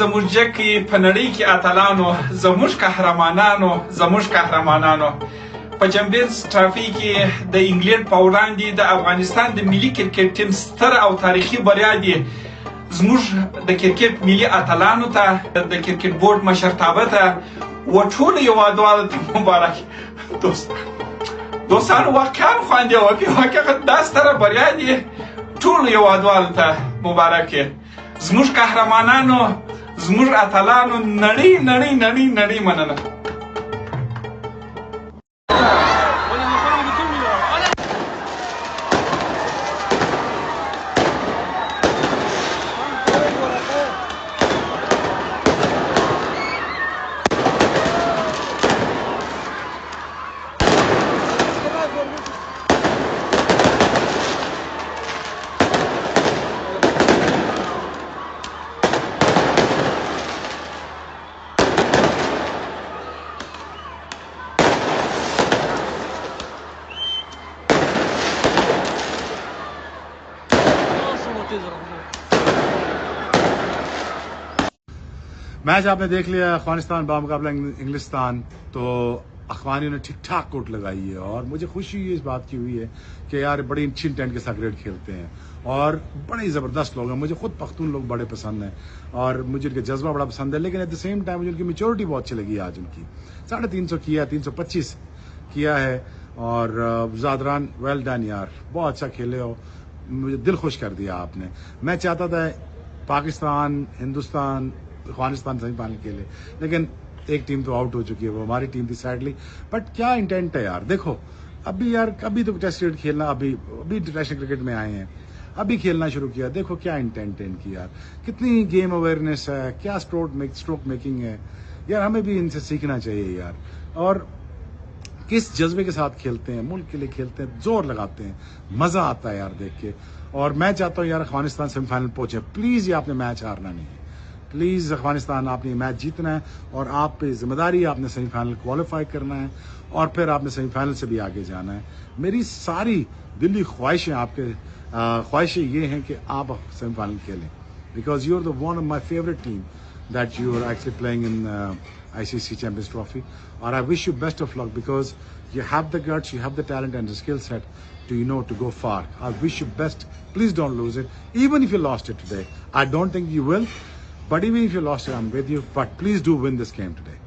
زموږ جکې په نړۍ کې اتلانو زموږ قهرمانانو په چمپیونز ټرافي کې د انګلند په وړاندې د افغانستان د ملي کرکټ ټیم ستر او تاریخي بریا دی زموږ د کرکټ ملي اتلانو ته د کرکټ بورډ مشرتابه ته و ټولو هیوادوالو ته مبارک دوستانو واقعا خوندې واقعا دا ستره بریا دی ټولو هیوادوالو ته مبارک زموږ قهرمانانو زموږ اتلانو نړۍ مننه मैच आपने देख लिया अफगानिस्तान बामुकाबला इंग्लिस्तान। तो अफगानियों ने ठीक ठाक कोट लगाई है और मुझे खुशी इस बात की हुई है कि यार बड़ी अच्छी इंटेंट के साथ क्रिकेट खेलते हैं और बड़े ज़बरदस्त लोग हैं। मुझे खुद पख्तून लोग बड़े पसंद हैं और मुझे उनका जज्बा बड़ा पसंद है, लेकिन एट द सेम टाइम मुझे उनकी मेच्योरिटी बहुत अच्छी लगी आज उनकी। 350 किया, 325 किया है और ज़ादरान वेल डन यार, बहुत अच्छा खेले हो, मुझे दिल खुश कर दिया आपने। मैं चाहता था पाकिस्तान हिंदुस्तान अफगानिस्तान सेमीफाइनल खेले, लेकिन एक टीम तो आउट हो चुकी है, वो हमारी टीम थी सैडली। बट क्या इंटेंट है यार, देखो अभी यार कभी तो टेस्ट क्रिकेट खेलना, अभी इंटरनेशनल क्रिकेट में आए हैं, अभी खेलना शुरू किया, देखो क्या इंटेंट है इनकी यार, कितनी गेम अवेयरनेस है, क्या स्ट्रोक मेकिंग है यार, हमें भी इनसे सीखना चाहिए यार। और किस जज्बे के साथ खेलते हैं, मुल्क के लिए खेलते हैं, जोर लगाते हैं, मजा आता है यार देख के। और मैं चाहता हूँ यार अफगानिस्तान सेमीफाइनल पहुंचे, प्लीज ये आपने मैच हारना नहीं है, प्लीज अफगानिस्तान आपने मैच जीतना है और आप पे जिम्मेदारी है, आपने सेमीफाइनल क्वालिफाई करना है और फिर आपने सेमीफाइनल से भी आगे जाना है। मेरी सारी दिली ख्वाहिशें आपके ख्वाहिशें ये हैं कि आप सेमीफाइनल खेलें, because you are the one of my favourite team that you are actually playing in ICC Champions Trophy, और I wish you best of luck because you have the guts, you have the talent and the skill set to go far. I wish you best. Please don't lose it, even if you lost it today. I don't think you will, but even if you lost it, I'm with you. But please do win this game today.